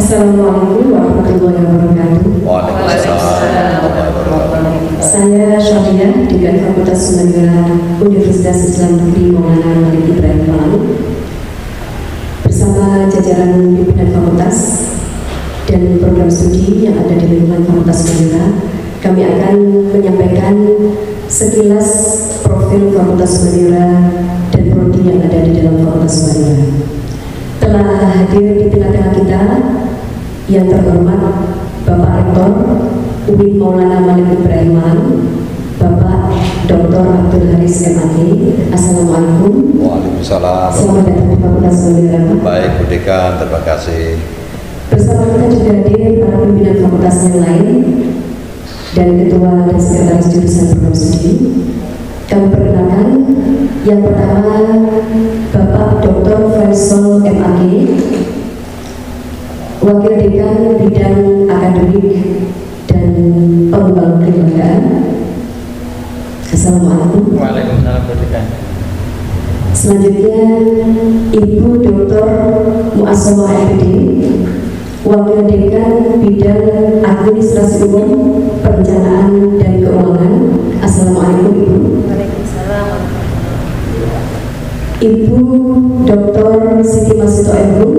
Assalamualaikum warahmatullahi wabarakatuh. Waalaikumsalam. Saya Syafia, Dekan Fakultas Humaniora Universitas Islam Negeri Maulana Malik Ibrahim Malang, bersama jajaran pimpinan fakultas dan program studi yang ada di lingkungan Fakultas Humaniora, kami akan menyampaikan sekilas profil Fakultas Humaniora dan prodi yang ada di dalam Fakultas Humaniora. Telah hadir di tengah-tengah kita yang terhormat Bapak Rektor UIN Maulana Malik Ibrahim Malang, Bapak Dr. Abdul Haris MAG. Assalamualaikum. Waalaikumsalam. Selamat datang di Fakultas Humaniora. Baik, Bu Dekan, terima kasih. Bersama kita juga hadir para pimpinan fakultas yang lain dan ketua dan sekretaris jurusan program studi. Kami perkenalkan yang pertama Bapak Dr. Faisal MAG, Wakil Dekan Bidang Akademik dan Pengembangan Kelembagaan. Assalamualaikum. Waalaikumsalam, Bu Dekan. Selanjutnya Ibu Dr. Mu'assomah MPD, Wakil Dekan Bidang Administrasi Umum, Perencanaan dan Keuangan. Assalamualaikum Ibu. Waalaikumsalam. Ibu Dr. Siti Masito MHum,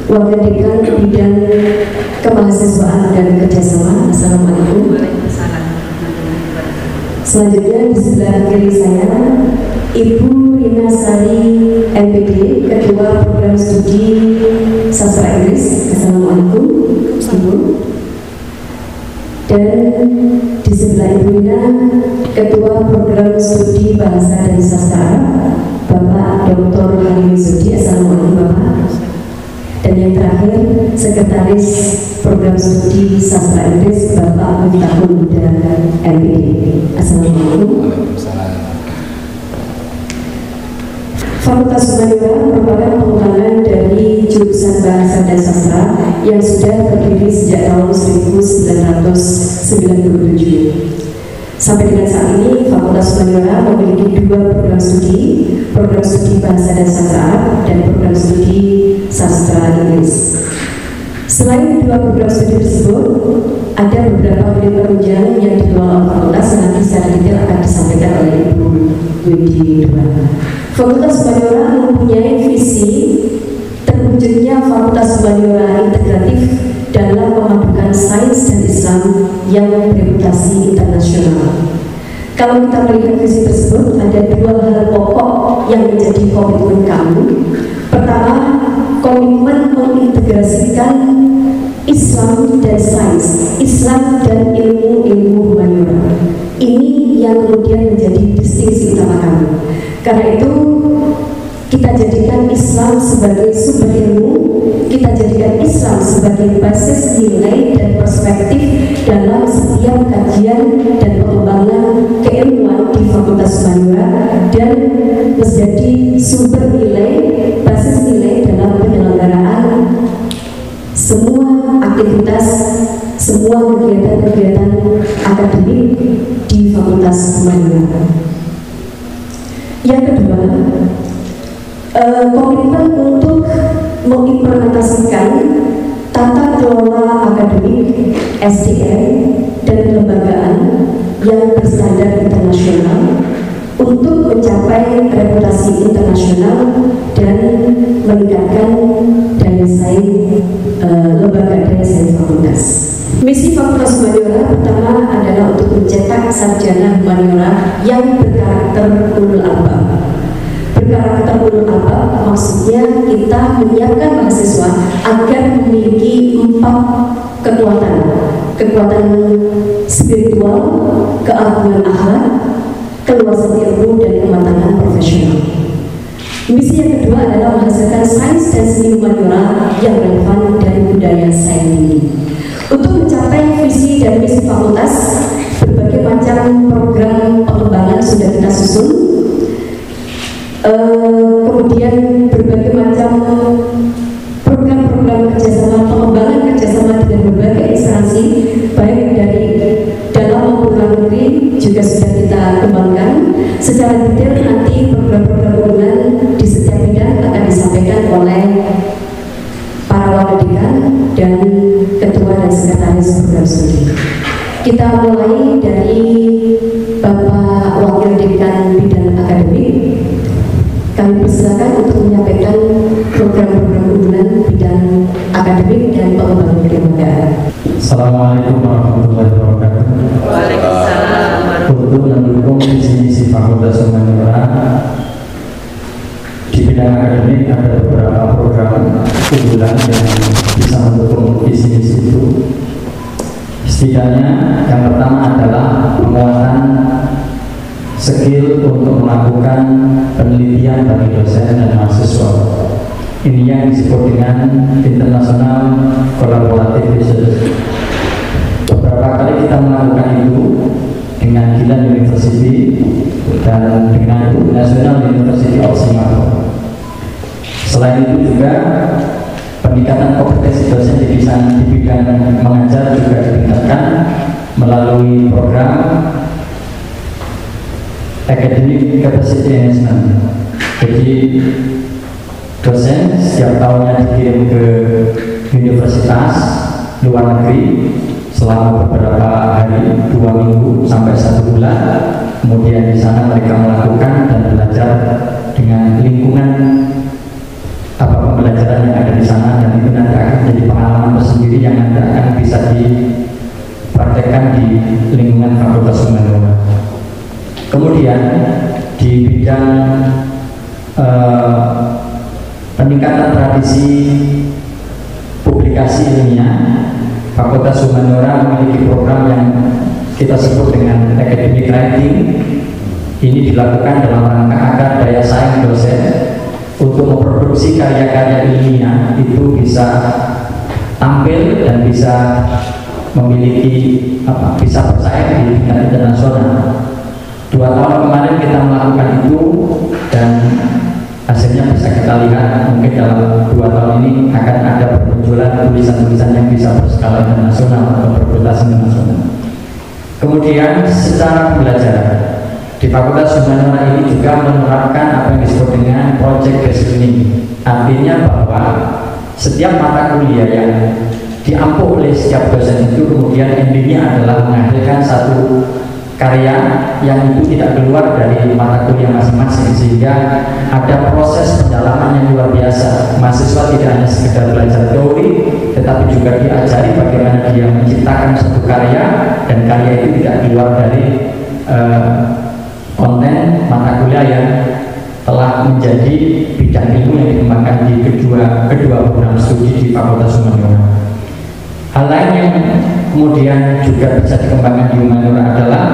Wakil Dekan Bidang Kemahasiswaan dan Kerjasama. Assalamualaikum. Waalaikumsalam. Selanjutnya di sebelah kiri saya Ibu Rina Sari MPD, Ketua Program Studi Sastra Inggris. Assalamualaikum Ibu. Dan di sebelah Ibu Rina, Ketua Program Studi Bahasa dan Sastra Bapak Dr. Halim Zudi. Assalamualaikum Bapak. Dan yang terakhir Sekretaris Program Studi Sastra Inggris Bapak Miftahul Huda MPD. Assalamualaikum. Waalaikumsalam. Fakultas Humaniora merupakan pengembangan dari jurusan Bahasa dan Sastra yang sudah berdiri sejak tahun 1997. Sampai dengan saat ini, Fakultas Humaniora memiliki dua program studi Bahasa dan Sastra dan program studi Sastra Inggris. Selain dua program studi tersebut, ada beberapa unit penunjang yang dikelola oleh fakultas yang nanti secara detail akan disampaikan oleh Ibu Widi Dua. Fakultas Humaniora mempunyai visi terwujudnya Fakultas Humaniora integratif dalam memadukan sains dan Islam yang bereputasi internasional. Kalau kita melihat visi tersebut, ada dua hal pokok yang menjadi komitmen kami. Pertama, komitmen mengintegrasikan Islam dan sains, Islam dan ilmu humaniora. Ini yang kemudian menjadi distingsi utama kami. Karena itu kita jadikan Islam sebagai sumber ilmu, kita jadikan Islam sebagai basis nilai dan perspektif dalam setiap kajian dan pengembangan keilmuan di Fakultas Humaniora, dan menjadi sumber nilai, basis nilai dalam penyelenggaraan semua aktivitas, semua kegiatan-kegiatan akademik di Fakultas Humaniora. Yang kedua, komitmen untuk mengimplementasikan tata kelola akademik, SDM, dan kelembagaan yang berstandar internasional untuk mencapai reputasi internasional dan meningkatkan daya saing lembaga daya saing fakultas. Misi Fakultas Humaniora pertama adalah untuk mencetak sarjana humaniora yang berkarakter ulul albab. Berkarakter ulul albab maksudnya kita menyiapkan mahasiswa agar memiliki 4 kekuatan: kekuatan spiritual, keagungan akhlak, keluasan ilmu, dan kematangan profesional. Misi yang kedua adalah menghasilkan sains dan seni humaniora yang relevan dan budaya sains tinggi. Untuk mencapai visi dan misi fakultas, berbagai macam program pengembangan sudah kita susun. Kemudian berbagai macam program-program kerjasama, pengembangan kerjasama dengan berbagai instansi, baik dari dalam maupun luar negeri, juga sudah kita kembangkan. Secara detail nanti program-program unggulan di setiap bidang akan disampaikan oleh para wakil dekan dan Kita mulai dari Bapak Wakil Dekan Bidang Akademik. Kami persilakan untuk menyampaikan program-program unggulan bidang akademik dan pengembangan kelembagaan. Assalamualaikum warahmatullahi wabarakatuh. Waalaikumsalam. Untuk mendukung visi misi Fakultas Humaniora di bidang akademik ada beberapa program unggulan yang bisa mendukung visi misi itu. Setidaknya yang pertama adalah penguatan skill untuk melakukan penelitian bagi dosen dan mahasiswa. Ini yang disebut dengan International Collaborative Research. Beberapa kali kita melakukan itu dengan Gilan University dan dengan National University of Singapore. Selain itu juga peningkatan kompetensi dosen di bidang mengajar juga ditingkatkan melalui program Academic Capacity Enhancement. Jadi dosen setiap tahunnya dikirim ke universitas luar negeri selama beberapa hari, 2 minggu sampai 1 bulan. Kemudian di sana mereka melakukan dan belajar dengan lingkungan pembelajaran yang ada di sana, dan itu nanti akan menjadi pengalaman tersendiri yang nanti akan bisa dipraktekkan di lingkungan Fakultas Humaniora. Kemudian di bidang peningkatan tradisi publikasi ilmiah, Fakultas Humaniora memiliki program yang kita sebut dengan academic writing. Ini dilakukan dalam rangka agar daya saing dosen untuk memproduksi karya-karya ilmiah itu bisa tampil dan bisa memiliki bisa bersaing di tingkat internasional. 2 tahun kemarin kita melakukan itu dan hasilnya bisa kita lihat. Mungkin dalam 2 tahun ini akan ada bermunculan tulisan-tulisan yang bisa berskala internasional atau berpreputasi internasional. Kemudian secara pembelajaran di Fakultas Humaniora ini juga menerapkan apa yang disebut dengan project based learning. Artinya bahwa setiap mata kuliah yang diampu oleh setiap dosen itu kemudian endingnya adalah menghasilkan satu karya yang itu tidak keluar dari mata kuliah masing-masing, sehingga ada proses pendalaman yang luar biasa. Mahasiswa tidak hanya sekedar belajar teori, tetapi juga diajari bagaimana dia menciptakan satu karya, dan karya itu tidak keluar dari konten mata kuliah yang telah menjadi bidang ilmu yang dikembangkan di kedua program studi di Fakultas Humaniora. Hal lain yang kemudian juga bisa dikembangkan di Humaniora adalah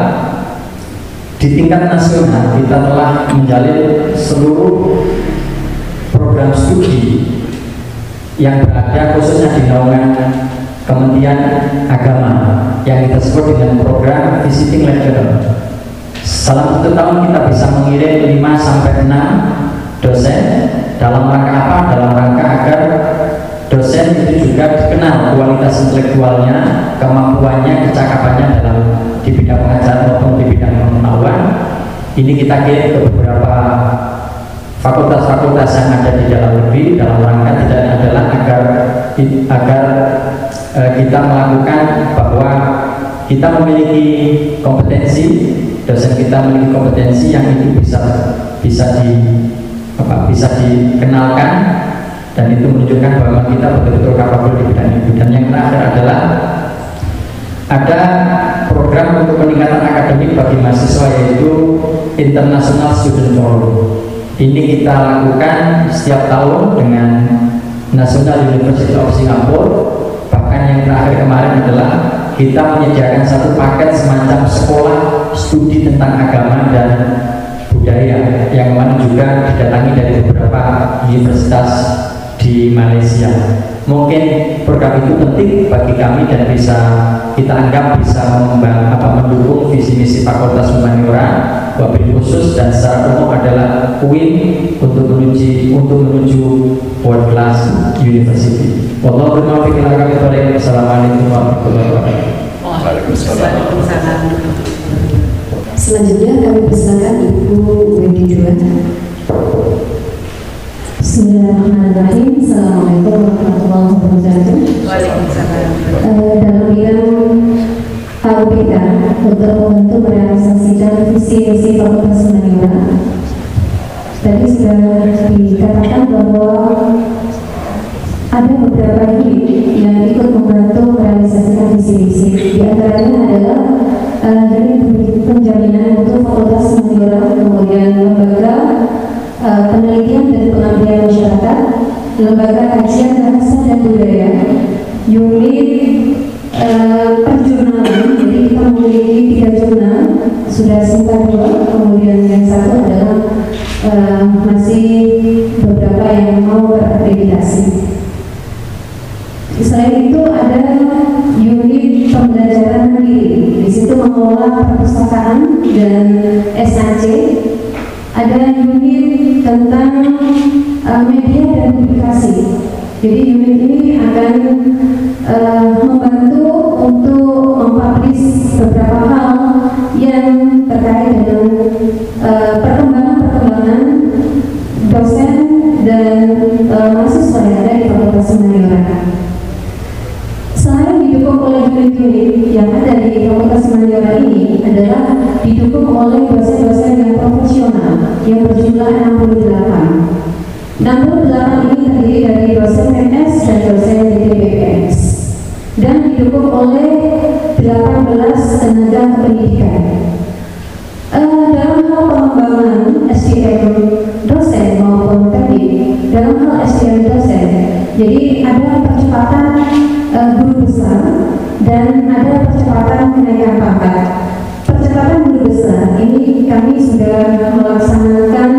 di tingkat nasional kita telah menjalin seluruh program studi yang berada khususnya di naungan Kementerian Agama yang kita sebut dengan program visiting lecturer. Dalam 1 tahun kita bisa mengirim 5-6 dosen. Dalam rangka apa? Dalam rangka agar dosen itu juga dikenal kualitas intelektualnya, kemampuannya, kecakapannya dalam di bidang pengajaran maupun di bidang pengetahuan. Ini kita kirim ke beberapa fakultas-fakultas yang ada di dalam negeri dalam rangka tidak adalah agar kita melakukan bahwa kita memiliki kompetensi, dosen kita memiliki kompetensi yang itu bisa dikenalkan, dan itu menunjukkan bahwa kita betul-betul kapabel di bidang itu. Dan yang terakhir adalah ada program untuk peningkatan akademik bagi mahasiswa, yaitu International Student Forum. Ini kita lakukan setiap tahun dengan National University of Singapore. Bahkan yang terakhir kemarin adalah kita menyediakan satu paket semacam sekolah studi tentang agama dan budaya yang mana juga didatangi dari beberapa universitas di Malaysia. Mungkin program itu penting bagi kami dan bisa kita anggap bisa mendukung visi misi Fakultas Humaniora, wabil khusus dan secara umum adalah UIN untuk menuju world class university. Wallahu a'lam. Assalamualaikum warahmatullahi wabarakatuh. Waalaikumsalam. Selanjutnya kami persilakan Ibu Wendy Juan. Bismillahirrahmanirrahim. Assalamualaikum warahmatullahi wabarakatuh. Waalaikumsalam. Dalam bidang HUPK untuk membantu merealisasikan visi misi Fakultas Humaniora. Tadi sudah dikatakan bahwa ada beberapa unit yang ikut membantu merealisasikan visi misi. Di antaranya adalah dari penjaminan untuk Fakultas Humaniora, kemudian lembaga penelitian dan pengabdian masyarakat, lembaga kajian bahasa dan budaya, unit perjurnalan. Jadi kita memiliki 3 jurnal, sudah simpan 2, kemudian yang satu adalah masih beberapa yang mau berakreditasi. Selain itu ada unit pembelajaran mandiri, di situ mengelola perpustakaan dan SAC. Ada unit tentang media dan publikasi. Jadi unit ini akan membantu untuk mempublish beberapa hal yang terkait dengan perkembangan dosen dan mahasiswa yang ada di Fakultas Humaniora. Selain didukung oleh unit-unit yang ada di Fakultas Humaniora ini adalah didukung oleh dosen-dosen yang profesional yang berjumlah 68. 68 ini terdiri dari dosen MS dan dosen DTBPS dan didukung oleh 18 tenaga pendidikan. Dalam hal pengembangan SDM dosen maupun teknik, dalam hal SDM dosen, jadi ada percepatan guru besar dan ada percepatan kenaikan pangkat. Percepatan guru besar ini kami sudah melaksanakan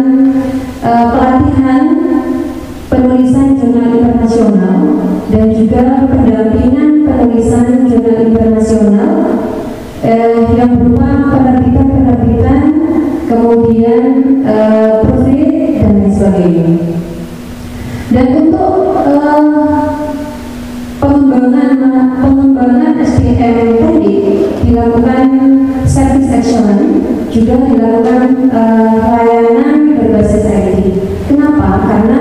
pelatihan penulisan jurnal internasional dan juga pendampingan penulisan jurnal internasional yang berupa penerbitan, kemudian proofread dan lain sebagainya. Dan untuk pengembangan SDM tadi dilakukan service excellence, juga dilakukan layanan berbasis IT. Kenapa? Karena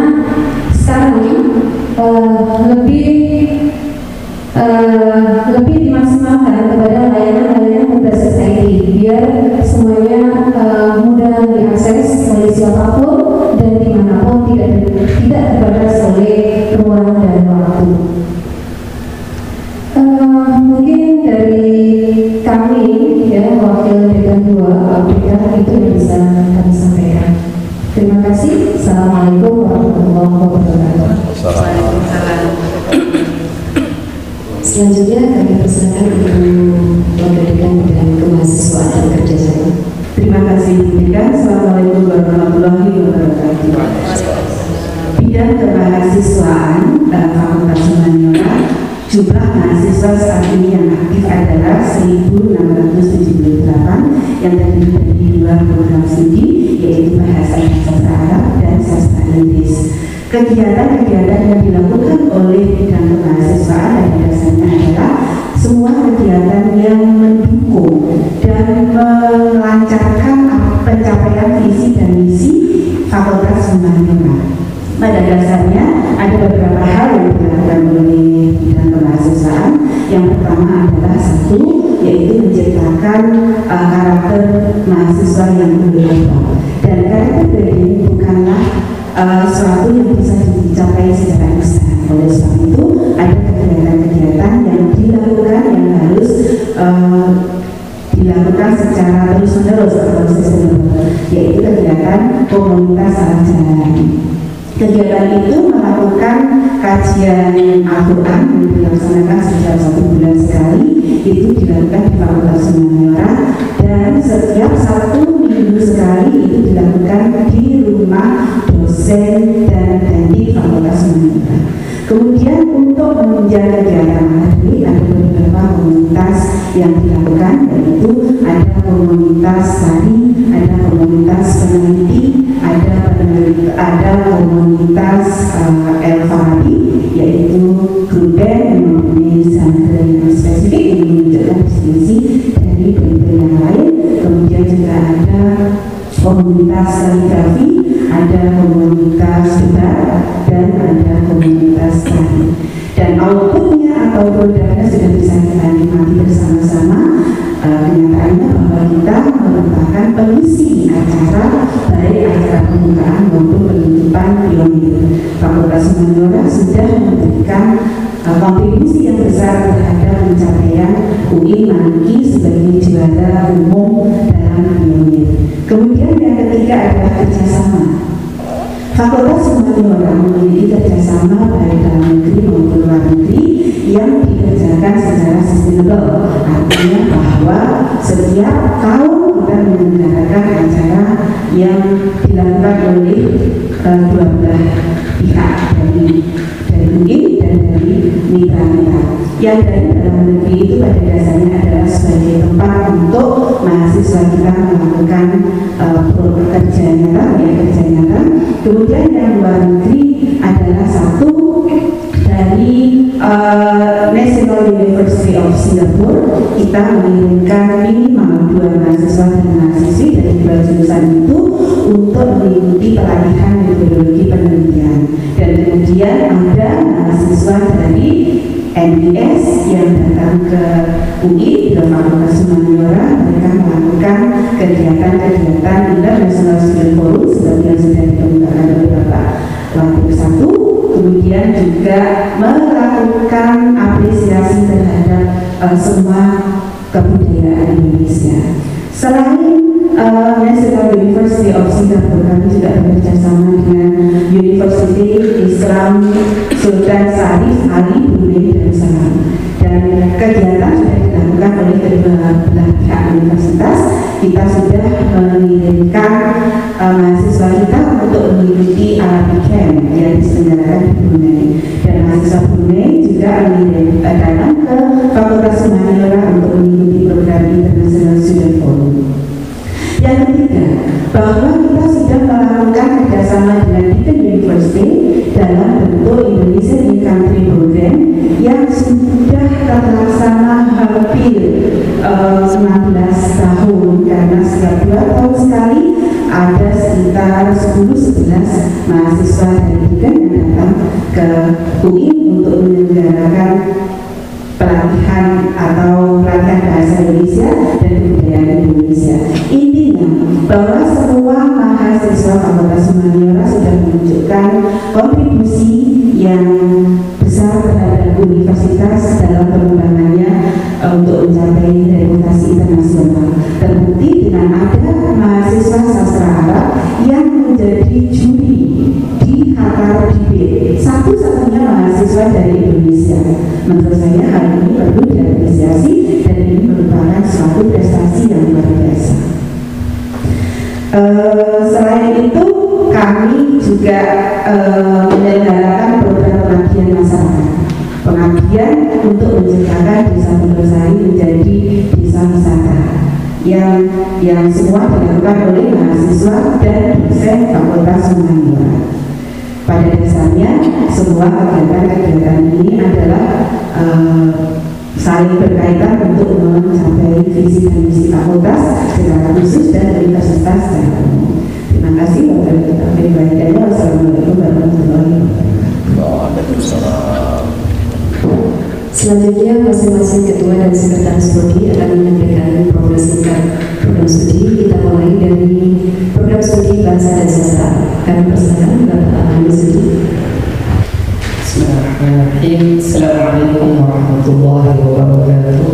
sekarang lebih dimaksimalkan kepada layanan-layanan berbasis IT biar semuanya mudah diakses oleh siapapun dan dimanapun, tidak terbatas oleh ruang dan waktu. Mungkin dari kami ya, wakil dekan 2 HUPK itu yang bisa kami sampaikan. Terima kasih. Assalamualaikum warahmatullahi wabarakatuh. Waalaikumsalam. Selanjutnya kami persilakan Ibu Wakil Dekan Bidang Kemahasiswaan dan Kerjasama. Terima kasih Bu Dekan. Assalamualaikum warahmatullahi wabarakatuh. Bidang Kemahasiswaan Fakultas Humaniora, jumlah mahasiswa saat ini yang aktif adalah 1.678 yang terdiri dari 2 program studi, yaitu bahasa Arab dan sastra Inggris. Kegiatan-kegiatan yang dilakukan oleh bidang kemahasiswaan dan dasarnya adalah semua kegiatan yang mendukung dan melancarkan pencapaian visi dan misi Fakultas Humaniora. Pada dasarnya ada beberapa hal yang dilakukan oleh bidang kemahasiswaan. Yang pertama adalah satu, yaitu menciptakan karakter mahasiswa yang berubah. Dan karakter ini bukanlah suatu yang bisa dicapai secara instan. Oleh sebab itu ada kegiatan-kegiatan yang dilakukan yang harus dilakukan secara terus-menerus atau sustainable, yaitu kegiatan komunitas sarjana. Kegiatan itu melakukan kajian Al-Quran yang dilaksanakan setiap 1 bulan sekali. Itu dilakukan di Fakultas Humaniora, dan setiap 1 minggu sekali itu dilakukan di rumah dosen dan teknik Fakultas Humaniora. Kemudian untuk menunjang kegiatan akademik ada beberapa komunitas yang dilakukan, yaitu ada komunitas tari, ada komunitas peneliti, ada komunitas El-Farabi, yaitu grup band yang mempunyai genre yang spesifik yang menunjukkan distinksi dari band yang lain. Kemudian juga ada komunitas kaligrafi, ada komunitas debat, dan ada komunitas tari. Dan outputnya atau produknya sudah bisa kita nikmati bersama-sama. kenyataannya bahwa kita merupakan pengisi acara, baik acara pembukaan maupun penutupan pionir. Fakultas Humaniora sudah memberikan kontribusi yang besar terhadap pencapaian UI Manki sebagai juara umum dalam pionir. Kemudian yang ketiga adalah kerjasama. Fakultas Humaniora memiliki kerjasama baik dalam negeri maupun luar negeri yang dikerjakan secara sustainable. Artinya bahwa setiap tahun kita menyelenggarakan acara yang dilakukan oleh dua belah pihak, dari UI dan dari mitra-mitra. Yang dari dalam negeri itu pada dasarnya adalah sebagai tempat untuk mahasiswa kita melakukan kerja nyata. Kemudian yang luar negeri adalah satu dari National University of Singapore. Kita mengirimkan minimal 2 mahasiswa dan mahasiswi dari 2 jurusan itu untuk mengikuti pelatihan metodologi penelitian. Dan kemudian ada mahasiswa dari NBS yang datang ke UI ke Fakultas Humaniora. Mereka melakukan kegiatan-kegiatan International Student Forum seperti yang sudah dikemukakan oleh Bapak Wakil 1. Kemudian juga melakukan apresiasi terhadap semua kebudayaan Indonesia. Selain National University of Singapore, kami juga bekerjasama dengan University Islam Sultan Syarif Ali Brunei Darussalam. Dan kegiatan sudah dilakukan oleh kedua belah pihak universitas. Kita sudah mengirimkan mahasiswa kita untuk mengikuti Arabic Camp yang diselenggarakan di Brunei. Dan mahasiswa Brunei juga datang ke Fakultas Humaniora untuk mengikuti program International Student Forum. Yang ketiga, bahwa kita sudah melakukan kerjasama dengan Deakin University dalam bentuk Indonesia in Country Program yang sudah terlaksana hampir 19 tahun, karena setiap 2 tahun sekali ada sekitar 10-11 mahasiswa dari Deakin yang datang ke UI untuk menyelenggarakan pelatihan atau pelatihan bahasa Indonesia dan kebudayaan Indonesia. Intinya bahwa semua mahasiswa Fakultas Humaniora sudah menunjukkan kontribusi yang besar terhadap universitas dalam pengembangannya untuk mencapai reputasi internasional. Terbukti dengan ada mahasiswa sastra Arab yang menjadi juri di Qatar Debate, satu-satunya mahasiswa dari Indonesia. Menurut saya hal ini perlu diapresiasi dan ini merupakan suatu prestasi yang luar biasa. Selain itu, kami juga menyelenggarakan program pengabdian masyarakat, pengabdian untuk menciptakan desa Pondosari menjadi desa wisata yang semua dilakukan oleh mahasiswa dan dosen Fakultas Humaniora. Pada dasarnya semua kegiatan-kegiatan ini adalah saling berkaitan untuk mencapai visi dan misi fakultas secara khusus dan universitas secara umum. Terima kasih. Wassalamualaikum warahmatullahi wabarakatuh. Selanjutnya masing-masing ketua dan sekretaris prodi akan menyampaikan program singkat program studi. Kita mulai dari program studi bahasa dan sastra. Kami persilakan Bapak Ahmad Zudi. Bismillahirrahmanirrahim. Assalamualaikum warahmatullahi wabarakatuh.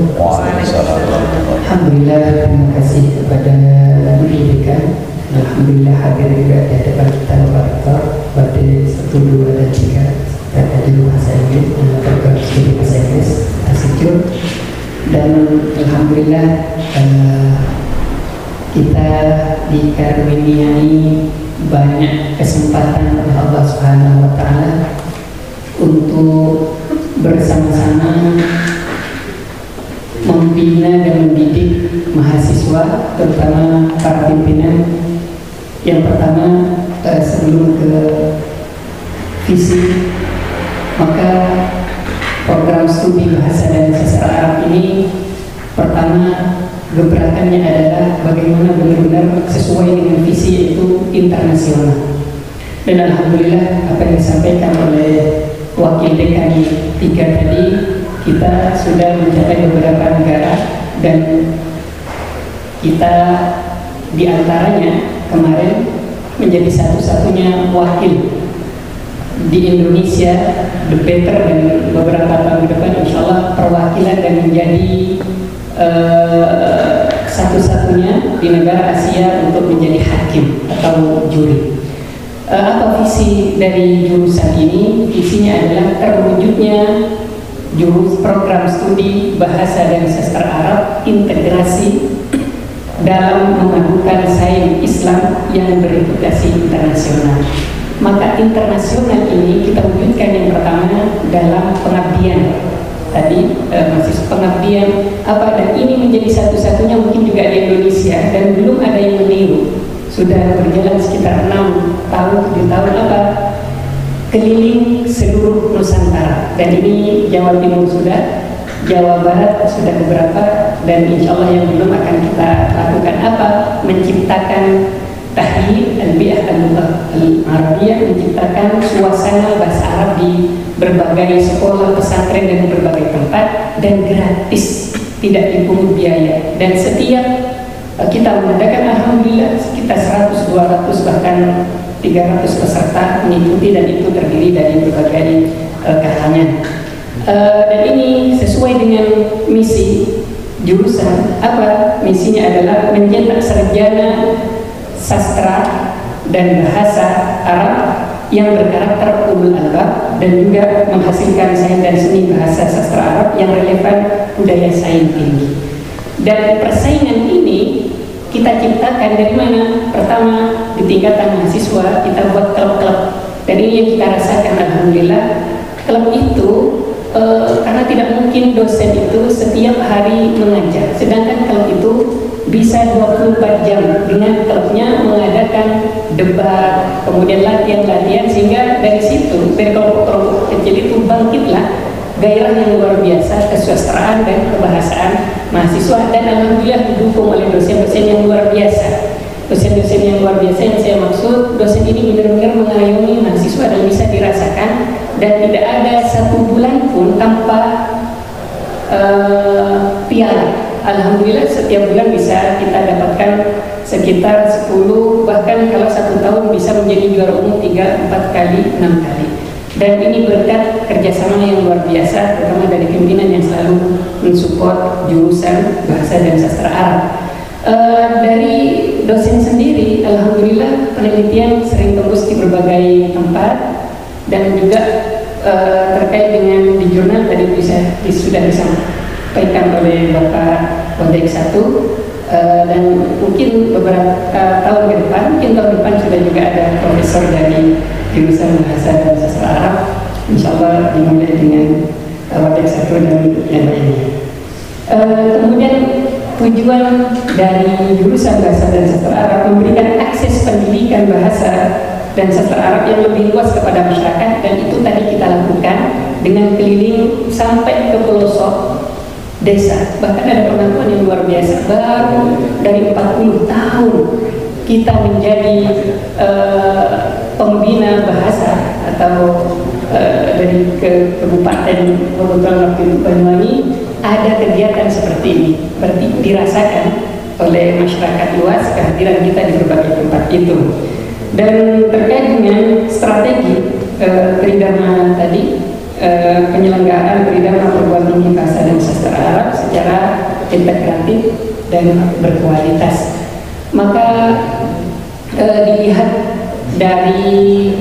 Alhamdulillah, terima kasih kepada UIBK. Alhamdulillah hadir juga di hadapan kita Bapak pada 1, 2, dan 3 ada di bahasa Inggris dan program studi bahasa Inggris Asijur. Dan alhamdulillah kita dikaruniai banyak kesempatan oleh Allah Subhanahu wa Ta'ala untuk bersama-sama membina dan mendidik mahasiswa, terutama para pimpinan. Yang pertama, sebelum ke visi, maka program studi bahasa dan sastra Arab ini pertama gebrakannya adalah bagaimana benar-benar sesuai dengan visi, yaitu internasional. Dan alhamdulillah apa yang disampaikan oleh wakil dekan 3 tadi, kita sudah mencapai beberapa negara dan Kita diantaranya kemarin menjadi satu-satunya wakil di Indonesia, the better, dan beberapa tahun ke depan insya Allah perwakilan dan menjadi satu-satunya di negara Asia untuk menjadi hakim atau juri. Apa visi dari jurusan ini? Visinya adalah terwujudnya program studi bahasa dan sastra Arab integrasi dalam memadukan sains Islam yang bereputasi internasional. Maka internasional ini kita wujudkan yang pertama dalam pengabdian. Tadi masih pengabdian apa, dan ini menjadi satu-satunya mungkin juga di Indonesia dan belum ada yang meniru. Sudah berjalan sekitar 6 tahun, 7 tahun apa, keliling seluruh Nusantara, dan ini Jawa Timur sudah, Jawa Barat sudah beberapa, dan insya Allah yang belum akan kita lakukan apa, menciptakan tahyid al-bi'ah al-arabiyah, menciptakan suasana bahasa Arab di berbagai sekolah, pesantren, dan berbagai tempat, dan gratis, tidak dipungut biaya. Dan setiap kita mengadakan alhamdulillah sekitar 100, 200 bahkan 300 peserta mengikuti, dan itu terdiri dari berbagai kalangan. Dan ini sesuai dengan misi jurusan. Apa misinya? Adalah mencetak sarjana sastra dan bahasa Arab yang berkarakter ulul albab, dan juga menghasilkan sains dan seni bahasa sastra Arab yang relevan budaya sains tinggi. Dan persaingan ini kita ciptakan dari mana? Pertama, di tingkatan mahasiswa kita buat klub-klub, dan ini yang kita rasakan alhamdulillah. Klub itu karena tidak mungkin dosen itu setiap hari mengajar, sedangkan klub itu bisa 24 jam dengan klubnya mengadakan debat, kemudian latihan-latihan, sehingga dari situ, dari kelompok-kelompok kecil itu bangkitlah gairah yang luar biasa kesusastraan dan kebahasaan mahasiswa, dan alhamdulillah didukung oleh dosen-dosen yang luar biasa. Dosen-dosen yang luar biasa yang saya maksud, dosen ini benar-benar mengayomi mahasiswa dan bisa dirasakan, dan tidak ada satu bulan pun tanpa piala. Alhamdulillah setiap bulan bisa kita dapatkan sekitar 10, bahkan kalau 1 tahun bisa menjadi juara umum 3, 4 kali, 6 kali. Dan ini berkat kerjasama yang luar biasa, terutama dari pimpinan yang selalu mensupport jurusan bahasa dan sastra Arab. Dari dosen sendiri, alhamdulillah penelitian sering tembus di berbagai tempat, dan juga terkait dengan di jurnal tadi sudah disampaikan oleh Bapak Wadek 1, dan mungkin beberapa tahun ke depan, mungkin tahun depan sudah juga ada profesor dari jurusan bahasa dan sastra Arab, insya Allah dimulai dengan Wadek 1 dan yang lainnya. Kemudian tujuan dari jurusan bahasa dan sastra Arab memberikan akses pendidikan bahasa dan sastra Arab yang lebih luas kepada masyarakat, dan itu tadi kita lakukan dengan keliling sampai ke pelosok desa. Bahkan ada pengakuan yang luar biasa, baru dari 40 tahun kita menjadi pembina bahasa, atau dari Kabupaten kebetulan waktu itu Banyuwangi ada kegiatan seperti ini, berarti dirasakan oleh masyarakat luas kehadiran kita di berbagai tempat itu. Dan terkait dengan strategi tridharma tadi, penyelenggaraan tridharma perguruan tinggi bahasa dan sastra Arab secara integratif dan berkualitas, maka dilihat dari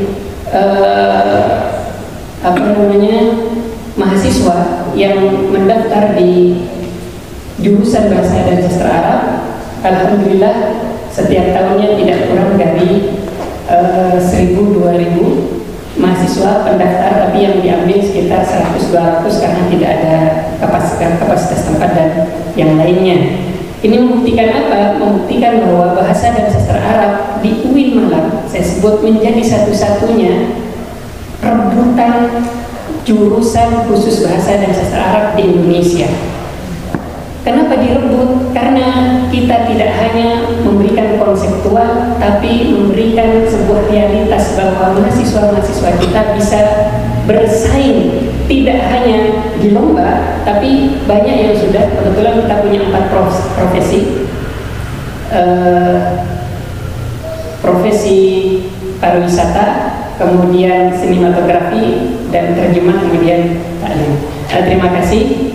mahasiswa yang mendaftar di jurusan bahasa dan sastra Arab, alhamdulillah setiap tahunnya tidak kurang dari 1.000-2.000 mahasiswa pendaftar, tapi yang diambil sekitar 100-200 karena tidak ada kapasitas tempat dan yang lainnya. Ini membuktikan apa? Membuktikan bahwa bahasa dan sastra Arab di UIN Malang, saya sebut, menjadi satu-satunya rebutan jurusan khusus bahasa dan sastra Arab di Indonesia. Kenapa direbut? Karena kita tidak hanya memberikan konseptual, tapi memberikan sebuah realitas bahwa mahasiswa-mahasiswa kita bisa bersaing tidak hanya di lomba, tapi banyak yang sudah, kebetulan kita punya 4 profesi, profesi pariwisata, kemudian sinematografi dan terjemah, kemudian taklim. Terima kasih.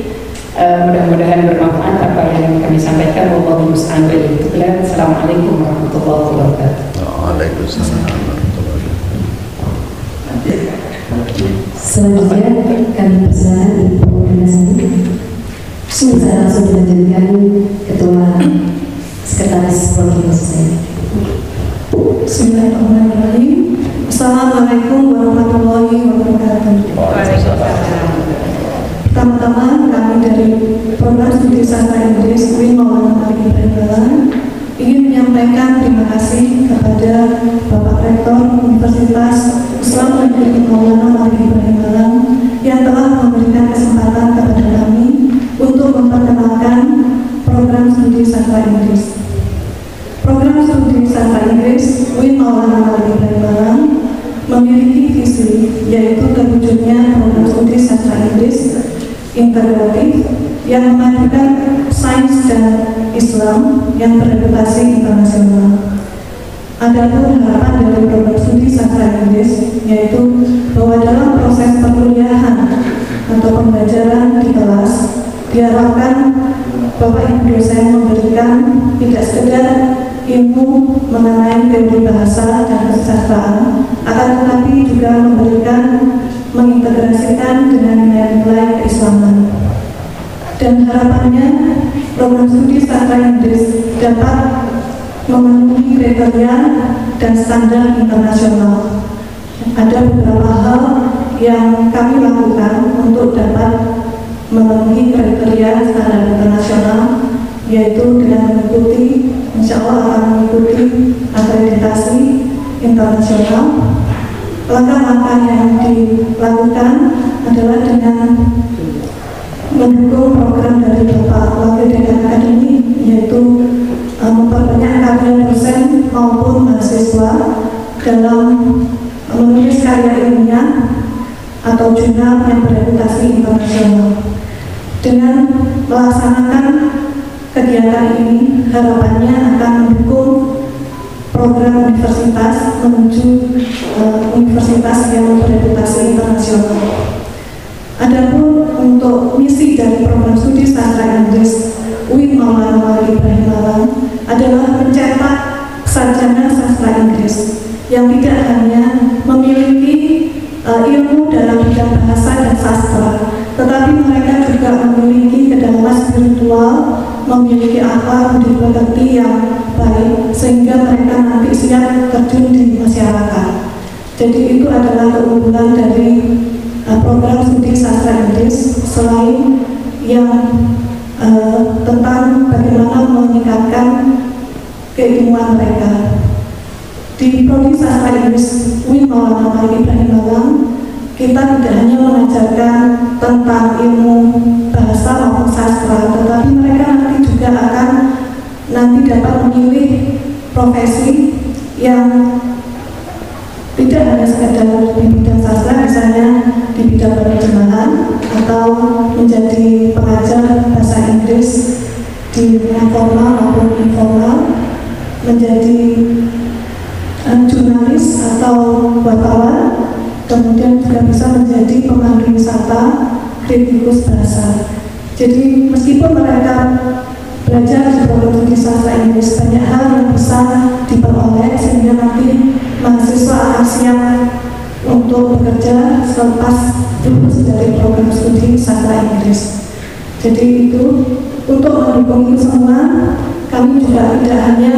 Mudah-mudahan bermanfaat apa yang kami sampaikan. Wallahu musta'an wa ilaihi tuqlan. Assalamualaikum warahmatullahi wabarakatuh. Waalaikumsalam warahmatullahi wabarakatuh. Selanjutnya kami persilakan Ibu Dinasani. Bisa langsung dilanjutkan Ketua Sekretaris Program saya. Bismillahirrahmanirrahim. Assalamualaikum warahmatullahi wabarakatuh. Pertama-tama kami dari Program Studi Sastra Inggris UIN Maulana Malik Ibrahim Balang ingin menyampaikan terima kasih kepada Bapak Rektor Universitas Islam Negeri Maulana Malik Ibrahim Balang yang telah memberikan kesempatan kepada kami untuk memperkenalkan Program Studi Sastra Inggris. Program Studi Sastra Inggris UIN Maulana Malik Ibrahim Balang memiliki visi, yaitu terwujudnya program studi sastra Inggris integratif yang memadukan sains dan Islam yang bereputasi internasional. Adapun harapan dari program studi sastra Inggris yaitu bahwa dalam proses perkuliahan atau pembelajaran di kelas diharapkan Bapak Ibu dosen memberikan tidak sekedar ilmu mengenai teori bahasa dan kesastraan, akan tetapi juga memberikan mengintegrasikan dengan nilai-nilai keislaman. Dan harapannya program studi sastra Inggris dapat memenuhi kriteria dan standar internasional. Ada beberapa hal yang kami lakukan untuk dapat memenuhi kriteria standar internasional, yaitu dengan mengikuti, insya Allah akan mengikuti akreditasi internasional. Langkah-langkah yang dilakukan adalah dengan mendukung program dari Bapak Wakil Dekan Akademi, yaitu memperbanyak kader dosen maupun mahasiswa dalam menulis karya ilmiah atau jurnal yang bereputasi internasional. Dengan melaksanakan kegiatan ini, harapannya akan mendukung program universitas menuju universitas yang bereputasi internasional. Adapun untuk misi dari program studi sastra Inggris UIN Maulana Malik Ibrahim Balang adalah mencetak sarjana sastra Inggris yang tidak hanya memiliki ilmu dalam bidang bahasa dan sastra, tetapi mereka juga memiliki kedalaman spiritual, memiliki akhlak budi pekerti yang baik, sehingga mereka nanti siap terjun di masyarakat. Jadi itu adalah keunggulan dari program studi sastra Inggris, selain yang tentang bagaimana meningkatkan keilmuan mereka. Di Prodi Sastra Inggris UIN Maulana Malik Ibrahim Balang, kita tidak hanya mengajarkan tentang ilmu bahasa maupun sastra, tetapi mereka nanti juga akan dapat memilih profesi yang tidak hanya sekedar di bidang sastra, misalnya di bidang penerjemahan atau menjadi pengajar bahasa Inggris di dunia formal maupun informal, menjadi jurnalis atau wartawan, kemudian juga bisa menjadi pemandu wisata, kritikus bahasa. Jadi meskipun mereka belajar di program studi sastra Inggris, banyak hal yang bisa diperoleh sehingga nanti mahasiswa akan siap untuk bekerja selepas lulus dari program studi sastra Inggris. Jadi itu, untuk mendukung itu semua, kami juga tidak hanya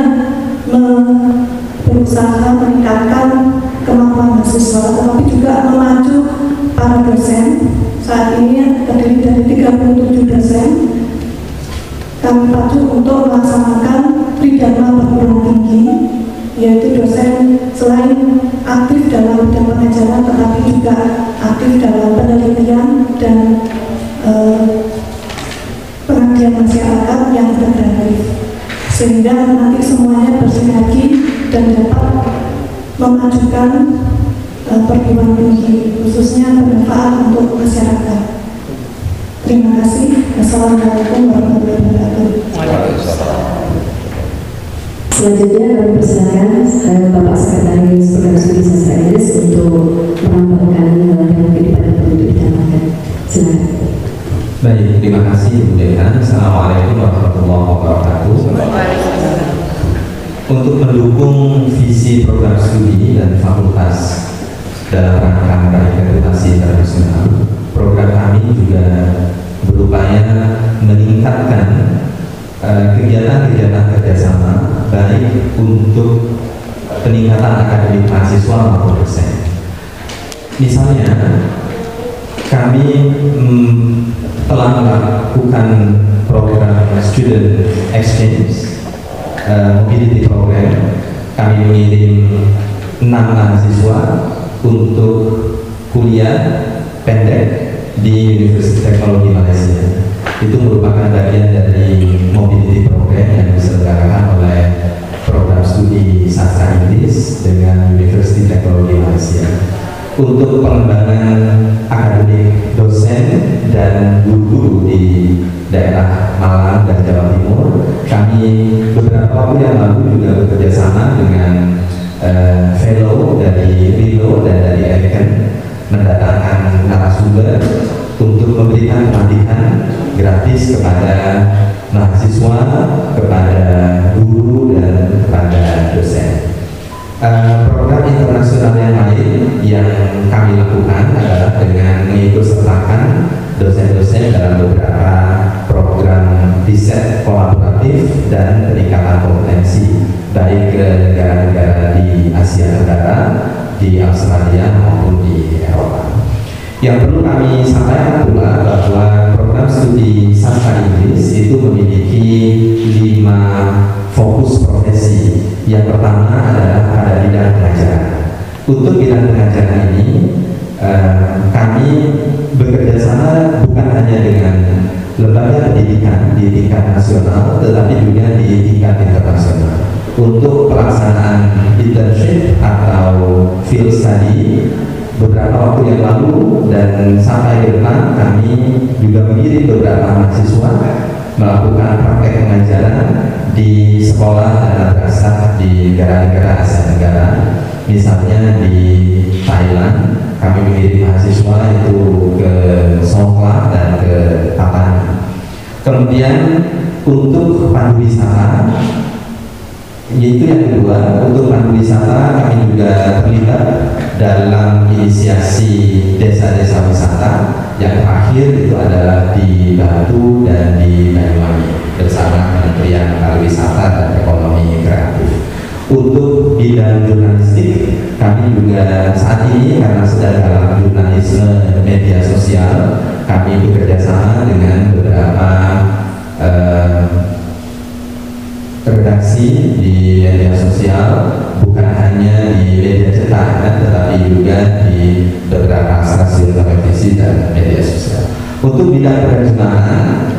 berusaha meningkatkan kemampuan mahasiswa, tetapi juga memacu para dosen. Saat ini terdiri dari 37 dosen. Kami pacu untuk melaksanakan tridharma perguruan tinggi, yaitu dosen selain aktif dalam bidang pengajaran, tetapi juga aktif dalam penelitian dan pengabdian masyarakat yang integratif, sehingga nanti semuanya bersinergi dan dapat memajukan perguruan tinggi, khususnya bermanfaat untuk masyarakat. Terima kasih. Assalamualaikum warahmatullahi wabarakatuh. Selanjutnya kami persilakan Bapak Sekretaris Program Studi Sastra Inggris untuk menambahkan yang kehidupan penduduk di tanah air. Silakan. Baik, terima kasih Bu Dekan. Assalamualaikum warahmatullahi wabarakatuh. Untuk mendukung visi program studi dan fakultas dalam rangka meraih akreditasi internasional, program kami juga berupaya meningkatkan kegiatan-kegiatan kerjasama baik untuk peningkatan akademik mahasiswa maupun dosen. Misalnya, kami telah melakukan program student exchange mobility program. Kami mengirim 6 mahasiswa untuk kuliah pendek di Universitas Teknologi Malaysia. Itu merupakan bagian dari mobility program yang diselenggarakan oleh program studi sastra Inggris dengan Universitas Teknologi Malaysia. Untuk pengembangan akademik dosen dan guru di daerah Malang dan Jawa Timur, kami beberapa waktu yang lalu juga bekerja sama dengan fellow dari Rilo dan dari Eriken, mendatangkan narasumber untuk memberikan pelatihan gratis kepada mahasiswa, kepada guru dan kepada dosen. Program internasional yang lain yang kami lakukan adalah dengan mengikutsertakan dosen-dosen dalam beberapa program riset kolaboratif dan peningkatan kompetensi baik ke negara-negara di Asia Tenggara, di Australia maupun di Eropa. Yang perlu kami sampaikan pula bahwa program studi sastra Inggris itu memiliki 5 fokus profesi. Yang pertama adalah pada bidang pengajaran. Untuk bidang pengajaran ini, kami bekerja sama bukan hanya dengan lembaga pendidikan di tingkat nasional, tetapi juga di tingkat internasional. Untuk pelaksanaan internship atau field study, beberapa waktu yang lalu dan sampai ke depan kami juga mengirim beberapa mahasiswa melakukan praktek pengajaran di sekolah dan madrasah di negara-negara Asia Tenggara. Misalnya di Thailand, kami mengirim mahasiswa itu ke Songkhla dan ke Tapan. Kemudian untuk pandu wisata, yaitu yang kedua, untuk pandu wisata kami juga terlibat dalam inisiasi desa-desa wisata. Yang terakhir itu adalah di Batu dan di Banyuwangi bersama Kementerian Pariwisata dan Ekonomi Kreatif. Untuk bidang jurnalistik, kami juga saat ini karena sedang dalam jurnalisme media sosial, kami bekerja sama dengan beberapa redaksi di media sosial, bukan hanya di media cetak, tetapi juga di beberapa stasiun televisi dan media sosial. Untuk bidang penerjemahan,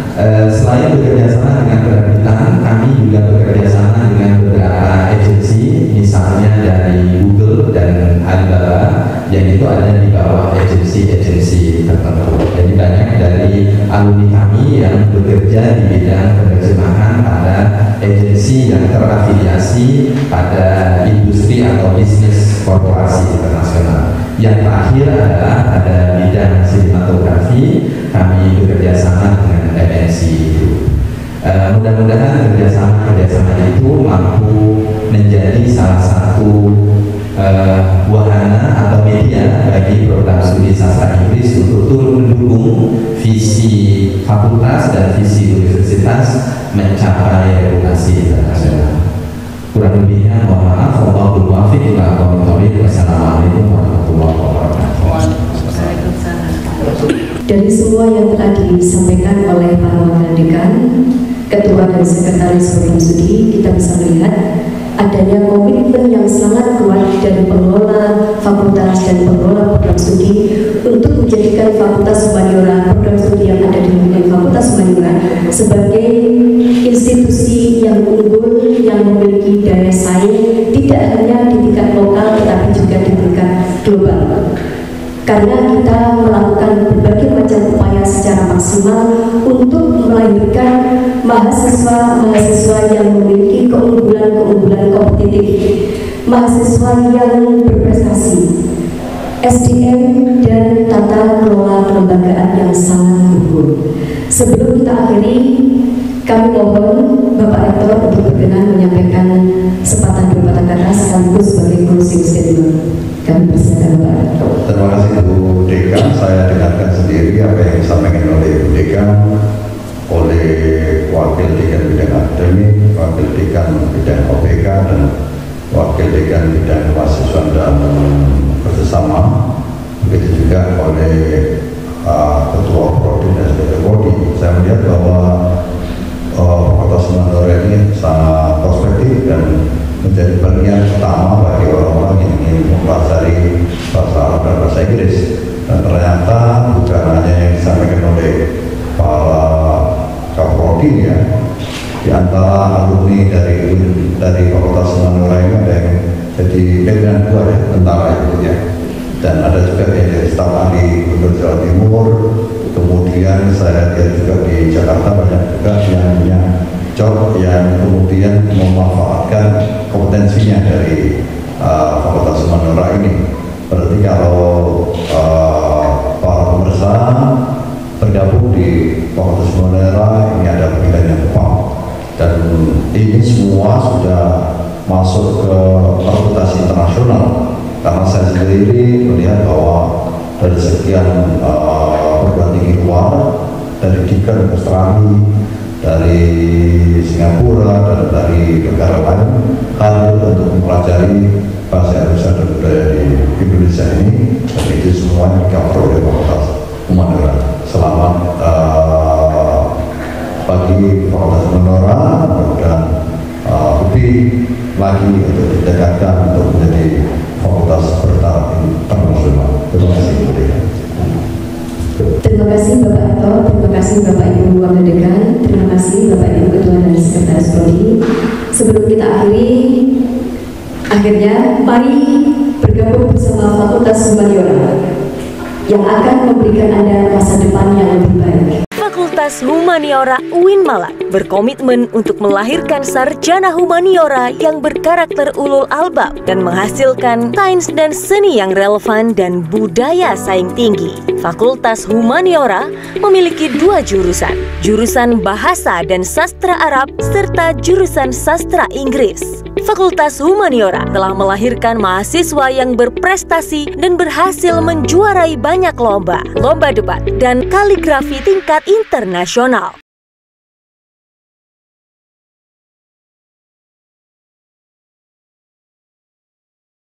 selain bekerja sama dengan penerbitan, kami juga bekerja sama dengan beberapa agensi, misalnya dari Google dan Alibaba, yang itu ada di bawah agensi-agensi tertentu. Jadi banyak dari alumni kami yang bekerja di bidang penerjemahan pada agensi yang terafiliasi pada industri atau bisnis korporasi internasional. Yang terakhir adalah pada bidang sinematografi, kami bekerja sama dengan MNC Group. Mudah-mudahan kerjasama itu mampu menjadi salah satu wahana atau media bagi program studi sastra Inggris untuk turut mendukung visi fakultas dan visi universitas mencapai regulasi internasional. Kurang lebihnya mohon maaf. Wallahul muwaffiq ila aqwamit thoriq. Wassalamualaikum warahmatullahi wabarakatuh. Dari semua yang telah disampaikan oleh para wakil dekan, ketua dan sekretaris program studi, kita bisa melihat adanya komitmen yang sangat kuat dari pengelola fakultas dan pengelola program studi untuk menjadikan Fakultas Humaniora, program studi yang ada di Fakultas Humaniora sebagai institusi yang unggul, yang memiliki daya saing tidak hanya di tingkat lokal tetapi juga di tingkat global. Karena kita melakukan berbagai macam dan upaya secara maksimal untuk melahirkan mahasiswa-mahasiswa yang memiliki keunggulan-keunggulan kompetitif, mahasiswa yang berprestasi, SDM dan tata kelola kelembagaan yang sangat luhur. Sebelum kita akhiri, kami mohon Bapak Rektor untuk berkenan menyampaikan sepatah dua patah kata sekaligus sebagai closing statement. Kami persilakan Bapak Rektor. Terima kasih Bu Dekan. Saya dengarkan sendiri apa yang disampaikan oleh Bu Dekan, oleh Wakil Dekan Bidang Akademik, Wakil Dekan Bidang OPK, dan Wakil Dekan Bidang Mahasiswa dan Kerjasama. Begitu juga oleh Ketua Prodi dan Sekretaris Prodi. Saya melihat bahwa Fakultas Humaniora ini sangat prospektif dan menjadi bagian utama bagi orang-orang yang ingin mempelajari bahasa Arab dan bahasa Inggris. Dan ternyata bukan hanya yang disampaikan oleh para Kaprodi ya, di antara alumni dari Fakultas Humaniora ini ada yang jadi background dua ya, tentara itu ya, dan ada juga yang jadi staf ahli Gubernur Jawa Timur. Kemudian saya lihat juga di Jakarta banyak juga yang punya job yang kemudian memanfaatkan kompetensinya dari Fakultas Humaniora ini. Berarti kalau para pemirsa bergabung di Fakultas Humaniora ini ada pilihan yang tepat, dan ini semua sudah masuk ke reputasi internasional. Karena saya sendiri melihat bahwa dari sekian perguruan tinggi luar, dari Deakin Australia, dari Singapura, dan dari negara lain, hadir untuk mempelajari bahasa Indonesia dan budaya di Indonesia ini, dan itu semuanya di-cover oleh Fakultas Humaniora. Selamat bagi Fakultas Humaniora, dan lebih lagi untuk ditingkatkan untuk menjadi fakultas bertaraf internasional. Terima kasih. Terima kasih Bapak Rektor, terima kasih Bapak Ibu Wakil Dekan, terima kasih Bapak Ibu Ketua dan Sekretaris Prodi. Sebelum kita akhirnya mari bergabung bersama Fakultas Humaniora yang akan memberikan Anda masa depan yang lebih baik. Fakultas Humaniora UIN Malang berkomitmen untuk melahirkan sarjana humaniora yang berkarakter ulul albab dan menghasilkan sains dan seni yang relevan dan budaya saing tinggi. Fakultas Humaniora memiliki 2 jurusan, jurusan Bahasa dan Sastra Arab serta jurusan Sastra Inggris. Fakultas Humaniora telah melahirkan mahasiswa yang berprestasi dan berhasil menjuarai banyak lomba debat, dan kaligrafi tingkat internasional.